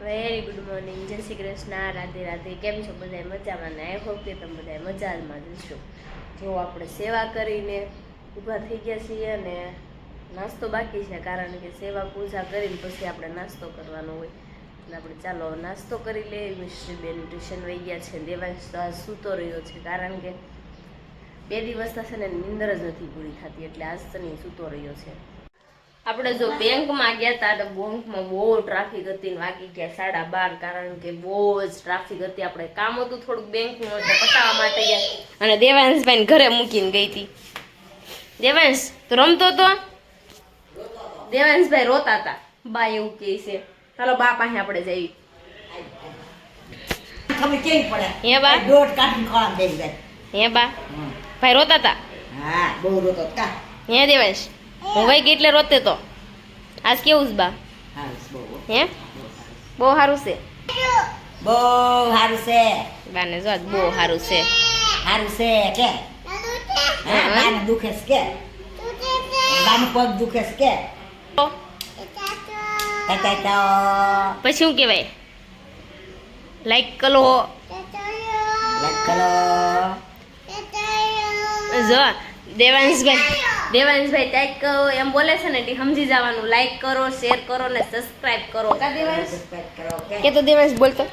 Very good morning, જય શ્રી કૃષ્ણ, રાધે રાધે. કેમ છો બધા? મજામાં ને? આઈ હોપ કે તમે બધા મજામાં જ હશો. જો આપણે સેવા કરીને ઊભા થઈ ગયા છીએ અને નાસ્તો બાકી છે, કારણ કે સેવા પૂજા કરીને પછી આપણે નાસ્તો કરવાનો હોય. એટલે આપણે ચાલો નાસ્તો કરી લે. મિશ્રીબેન ટ્યુશન વહી ગયા છે, દેવાંશ તો આજ સૂતો રહ્યો છે, કારણ કે 2 દિવસ થશે ને નીંદર જ નથી પૂરી થતી, એટલે આજ તો નહીં સૂતો રહ્યો છે. આપણે જો બેંકમાં ગયા હતા તો બેંકમાં બહુ ટ્રાફિક હતી, વાગી ગયા 12:30, કારણ કે બહુ જ ટ્રાફિક હતી. આપણે કામ હતું થોડુંક બેંકનું, એટલે પતાવવા માટે ગયા અને દેવાંશભાઈને ઘરે મૂકીને ગઈ હતી. દેવાંશ તો રમતો તો, દેવાંશભાઈ રોતા હતા. બા એવું કહે છે, ચાલો બા પાસે આપણે જઈએ. હે બા? હે બા? ભાઈ રોતા હતા? હા, બહુ રોતો કા. હે દેવાંશ? હું ભાઈ કેટલે રોતે તો આજ કેવું છે બા? હે બહુ સારું છે? બહુ સારું છે બાને જો આજ બહુ સારું છે. સારું છે કે બાને દુખે છે કે બાને પગ દુખે છે કે પછી શું કહેવાય? લાઈક કરો, લાઈક કરો. જો દેવાંશભાઈ લાઈક કરો એમ બોલે છે ને, એટલે સમજી જવાનું. લાઈક કરો, શેર કરો ને સબસ્ક્રાઇબ કરો. કા દેવાંશ? કે તો દેવાંશ બોલતો.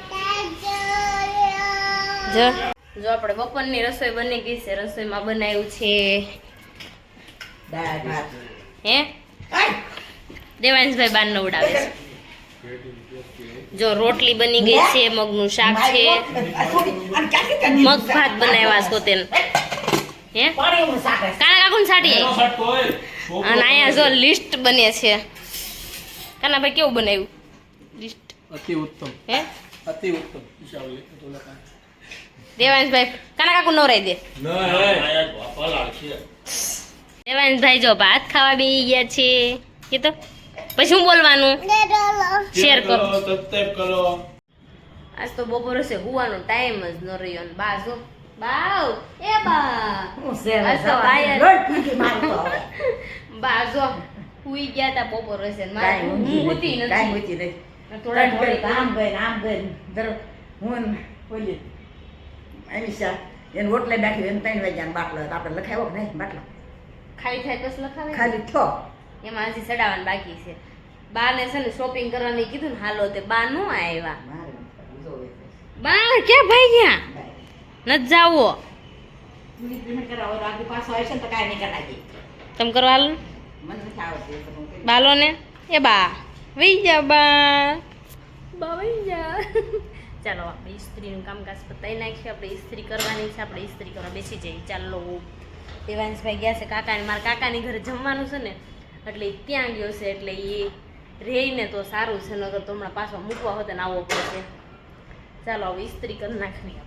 જો આપણે બપોરની રસોઈ બની ગઈ છે. રસોઈમાં બનાવ્યું છે દાળ ભાત. હે દેવાંશભાઈ બાર નવડાવે છે. જો રોટલી બની ગઈ છે, મગનું શાક છે, મગ ભાત બનાવ્યા છે તેને. હે કાના કાકુને સાટી આવી. અને અહીંયા જો લિસ્ટ બને છે. કાના ભાઈ કેવું બનાવ્યું લિસ્ટ? અતિ ઉત્તમ. હે અતિ ઉત્તમ. દેવાંશભાઈ કાના કાકુ નવરાઈ દે. દેવાંશભાઈ જો ભાત ખાવા બેસી ગયા છે. કે તો પછી શું બોલવાનું? શેર કરો, સબસ્ક્રાઇબ કરો. આજ તો બપોરે છે, હુવાનો ટાઈમ જ ન રહ્યો. ને બા જો બાવ એ બા બા જો હુઈ ગયા તા બપોરે છે. મારે હું હોતી નથી. થોડા આમ ગઈ આમ ગઈ હું બોલી અમીષા એને ઓટલે બેઠી એને 3 વાગ્યાનો બાટલો આપણે લખાવ્યો કે નહીં? બાટલો ખાલી થાય બસ લખાવે. ખાલી થો એમાં હજી ચડાવવાનું બાકી છે. બા ને છે ને શોપિંગ કરવાની કીધું ને, હાલો તે બા નો આવ્યા. બા ક્યાં ભાઈ ગયા? નથી જાવો તમે કરો હાલ બાલો ને. એ બા વહી જા, બા વહી જા. ચાલો આપણે ઇસ્ત્રીનું કામકાજ પતાવી નાખીએ. આપણે ઇસ્ત્રી કરવાની છે, આપણે ઇસ્ત્રી કરવા બેસી જઈએ. ચાલો દેવાંશભાઈ ગયા છે કાકાને, મારા કાકાની ઘરે જમવાનું છે ને, એટલે ત્યાં ગયો છે. એટલે એ રહીને તો સારું છે, નગર તો હમણાં પાછો મૂકવા હોતે ને આવવો પડશે. ચાલો હવે ઇસ્ત્રી કરી નાખવી.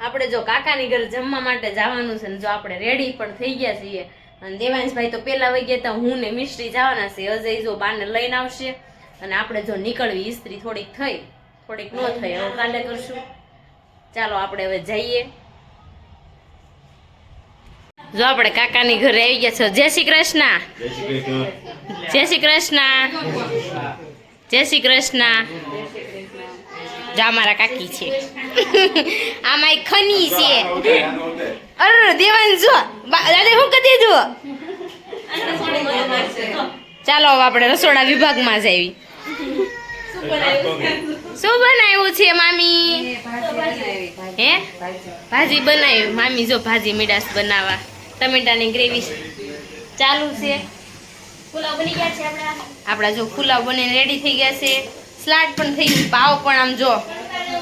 આપણે જો કાકાની ઘરે જમવા માટે જવાનું છે ને, જો આપણે રેડી પણ થઈ ગયા છીએ. અને દેવાંશભાઈ તો પહેલા વહી ગયા હતા, હું ને મિશ્રી જવાના છે. અજય જો બાને લઈને આવશે અને આપણે જો નીકળવી. ઇસ્ત્રી થોડીક થઈ, થોડીક ન થઈ, હવે કાલે કરશું. ચાલો આપણે હવે જઈએ. જો આપણે કાકાની ઘરે આવી ગયા છે. જય શ્રી કૃષ્ણ. જય શ્રી કૃષ્ણ. જય શ્રી કૃષ્ણ. જા મારા કાકી છે. આમાં એક ખની છે. અરે દેવાંશ જો દાદા હું કરી દીધું. ચાલો હવે આપણે રસોડા વિભાગમાં જ આવી. શું બનાવ્યું છે મામી? હે ભાજી બનાવી. મામી જો ભાજી મીડાસ બનાવવા. ટમેટાની ગ્રેવી ચાલુ છે. પુલાવ બની ગયા છે આપણા જો પુલાવ બનીને રેડી થઈ ગયા છે. સ્લાડ પણ થઈ ગયું. પાવ પણ આમ જો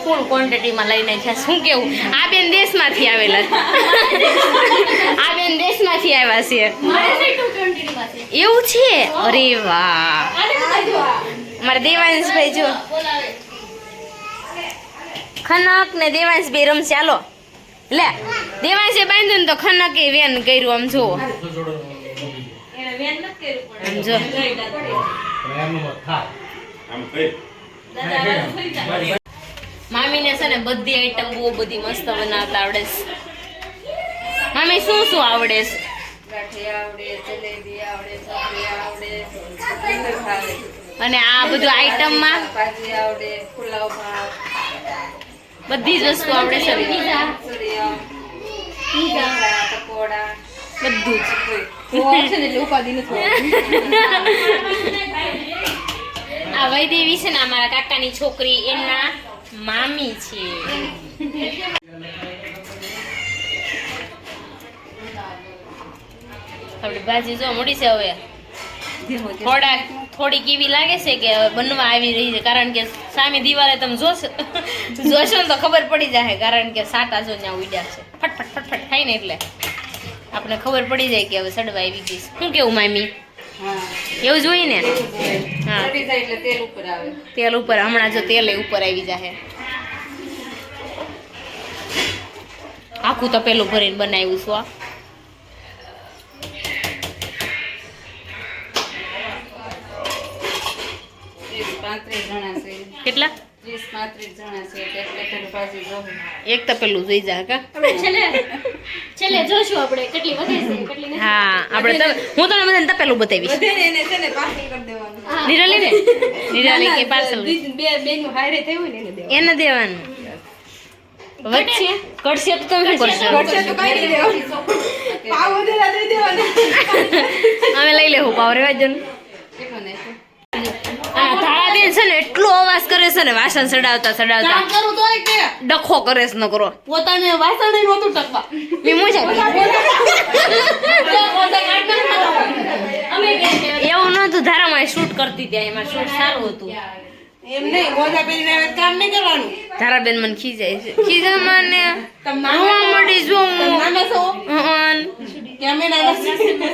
ફૂલ ક્વોન્ટિટીમાં લઈને છે. શું કેવું? આ બેન દેશમાંથી આવેલા. આ બેન દેશમાંથી આવ્યા છે. એવું છે? અરે વાહ. મારા દેવાંશભાઈ જો ખનક ને દેવાંશભાઈ રમ. ચાલો લે દેવાંશે બાંધ્યું ને તો ખનકે વેન કર્યું. આમ જો આમ જો મામીને છે ને બધી આઈટમ બહુ બધી મસ્ત બનાવતા આવડે છે. મામી શું શું આવડે છે? ગાંઠિયા આવડે, જલેબી આવડે, ચકરી આવડે, અને આ બધું આઈટમમાં ભાજી આવડે, પુલાવ ભાત, બધી જ વસ્તુ આવડે છે મંચુરિયન, પીઝા, પકોડા, બધું જ આ વૈદેવી છે ને અમારા કાકાની છોકરી એના મામી છે. આપડી ભાજી જો મોડી છે હવે થોડીક એવી લાગે છે કે બનવા આવી રહી છે, કારણ કે સામે દિવાલે તમે જોશો ને તો ખબર પડી જાય, કારણ કે સાટા જો ત્યાં ઉડ્યા છે ફટફટ ફટફટ થાય ને એટલે આપણે ખબર પડી જાય કે હવે સડવા આવી ગઈ છે. શું કેવું મામી? હા, એવું જોઈએ ને? હા, ચડી જાય એટલે તેલ ઉપર આવે. તેલ ઉપર હમણાં જો તેલ ઉપર આવી જાય. આખું તપેલું ભરીને બનાવ્યું છું આ. 35 જણા છે. કેટલા? 30-35 જણા છે. એટલે પેલી ભાજી જોહે. એક તપેલું જોઈ જાય કા? છેલ્લે જોશું આપણે કેટલી વધે છે કેટલી નથી. હા, આપણે હું તમને બધાને તપેલું બતાવીશ. વધે ને એને છે ને પાર્સલ કરી દેવાનું. હા. નિરાલી ને નિરાલી કે પાર્સલ બેનું હારે થયું હોય ને એને દેવાનું. એને દેવાનું. વચ્ચે કડશે તો તમે શું કરશો? ઘટશે તો કઈ નહીં દેવાનું. પાવ વધેલા દઈ દેવાના. અમે લઈ લેવું પાવ રેવા જ ને. કેટલું નાખ્યું? આ ધારાબેન છે ને એટલો અવાજ કરે છે ને વાસણ સડાવતા સડાવતા કામ કરું તોય કે ડખો કરે છે ન કરો. પોતાને વાસણ ય નહોતું ટકવા. મેં મોજા મોઢા કાઢ અમે એવું નતું. ધારામાં શૂટ કરતી ત્યાં એમાં શૂટ સારું હતું. એમ નહીં, મોજા પહેરીને આવે તો કામ નહીં કરવાનું. ધારાબેન મને ખીજાય છે. ખીજામાં ને રોવા મળી જો હું. નાના છો હં. કે અમે નાના છીએ?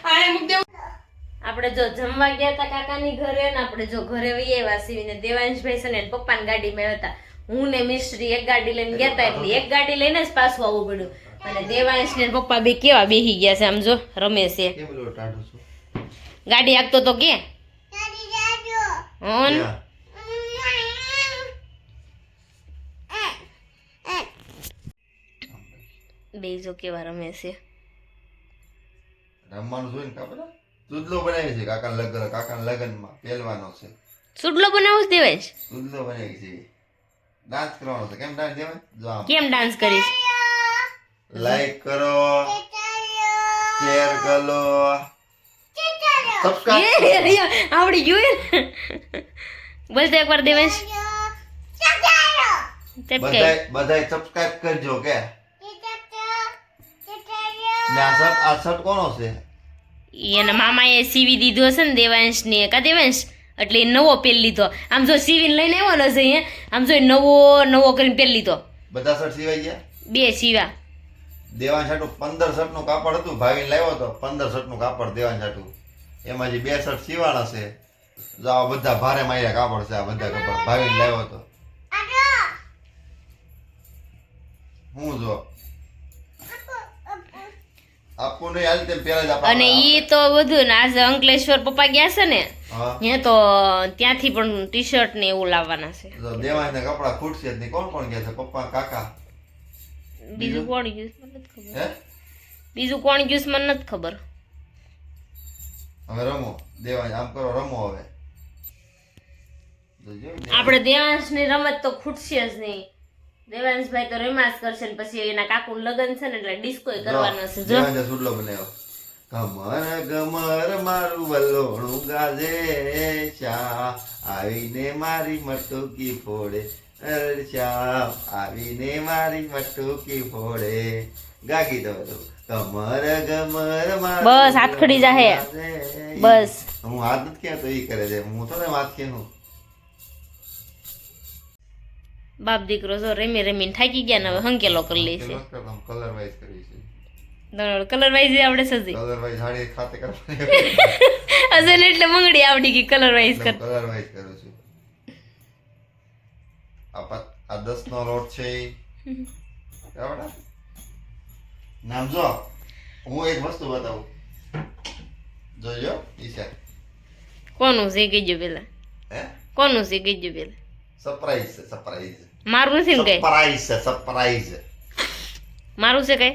આ એમ દેવું. આપણે જો જમવા ગયા હતા કાકાની ઘરે ને આપણે જો ઘરે વહી આવ્યા સીવીને દેવાંશભાઈ છે ને એના પપ્પાની ગાડીમાં આવ્યા હતા. હું ને મિસ્ત્રી એક ગાડી લઈને ગયા હતા, એટલે એક ગાડી લઈને જ પાછું આવવું પડ્યું. અને દેવાંશ ને પપ્પા બે કેવા બેહી ગયા છે આમ જો રમે છે. ગાડી હાંકતો તો કે ઓન બે જો કેવા રમે છે. રમવાનું જોઈને ખબર સુદલો બનાવી છે કાકાના લગનમાં પહેલવાનો છે. સુડલો બનાવું છે દેવાંશ? સુદલો બનાવી છે. ડાન્સ કરવાનો છે. કેમ ડાન્સ દેવાય? જો આમ કેમ ડાન્સ કરીશ? લાઈક કરો, શેર કરો, સબસ્ક્રાઇબ આવડી ગયું ને? બોલતો એકવાર દેવાંશ. બધાય સબસ્ક્રાઇબ કરજો કે. ને આ શર્ટ કોનો છે? એના મામાએ સીવી દીધો હશે ને દેવાંશ ને કા દેવાંશ, એટલે એ નવો પહેરી લીધો. આમ જો સીવીને લઈને આવ્યો ને છે આમ જો નવો કરીને પહેરી લીધો. બધા શર્ટ સિવાય ગયા? બે સીવા. દેવાન છાટું 15 શર્ટનું કાપડ હતું, ભાવીને લાવ્યો હતો 15 શર્ટનું કાપડ દેવાન છાટું. એમાંથી 2 શર્ટ સીવાના છે. જો આ બધા ભારે માર્યા કાપડ છે. આ બધા કાપડ ભાવીને લાવ્યો હતો. હું જો આપું નહીં હાલ તેમ પેલા જ અને ઈ તો બધું ને આજે અંકલેશ્વર પપ્પા ગયા છે ને હા ત્યાં તો ત્યાંથી પણ ટી શર્ટ ને એવું લાવવાના છે. જો દેવાન ના કપડા ખૂટશે જ નહીં. કોણ ગયા છે? પપ્પા, કાકા. બીજું કોણ ગયું મને નથી ખબર. હે બીજું કોણ ગયું મને નથી ખબર. હવે રમો દેવાન, આમ કરો, રમો હવે. જોજો આપણે દેવાંશ ની રમત તો ખૂટશે જ નહીં. દેવાંશભાઈ તો રમાસ કરશે ને પછી એના કાકુ લગન છે ને એટલે ડિસ્કો કરવાનો છે. જો દેવાન સુડલો બનાવ્યો. ગમર ગમર મારું વલોણું ગાજે શ્યામ આવીને મારી મટુકી ફોડે. શ્યામ આવીને મારી મટુકી ફોડે. ગાગી દો ગમર ગમર મારું. બસ, હાથ ખડી જાહે. બસ. હું હાથ નથી કહેતો, ઈ કરે છે. હું થોડે વાત કહું. બાપ દીકરો જો રમી રમીને થાકી ગયા ને હવે હંકેલો કરી લે છે. કલર વાઇઝ કરવી છે. કલર વાઇઝ આપણે સજી કલર વાઇઝ સાડી ખાતે કરવાની. અસલ એટલે મંગડી આવડી ગઈ કલર વાઇઝ કર. કલર વાઇઝ કરું છું. આ 10 નો લોટ છે. બરાબર. નામ જો હું એક વસ્તુ બતાવું. જોજો ઈશા. કોનું છે કીજો પેલા? હે કોનું છે કીજો પેલા? સરપ્રાઈઝ છે. સરપ્રાઈઝ મારું નથી ને કઈ? સરપ્રાઈઝ છે. સરપ્રાઈઝ મારું છે કઈ?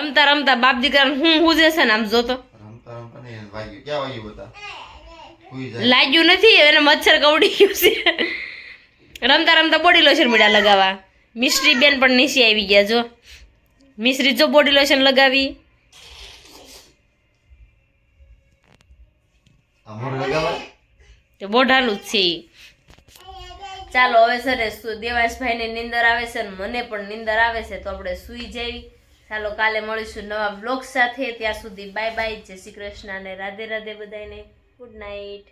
રમતા રમતા બાપ દીકરા હું જશે ને આમ જોતો રમતા રમતા ને એને વાગ્યું ક્યાં વાગ્યું બધા સુઈ જાય લાગ્યું નથી એને મચ્છર કવડી ગયું છે રમતા રમતા બોડી લોશન મીડા લગાવવા મિશ્રી બેન પણ નીચે આવી ગયા જો મિશ્રી જો બોડી લોશન લગાવી આ મોઢે લગાવાય તો બોઢાલું જ છે ઈ. ચાલો હવે સર દેવાંશભાઈ ને નીંદર આવે છે ને મને પણ નીંદર આવે છે તો આપણે સુઈ જઈએ ચાલો કાલે મળીશું નવા બ્લોગ સાથે ત્યાં સુધી બાય બાય જય શ્રી કૃષ્ણ અને રાધે રાધે બધાને ગુડ નાઇટ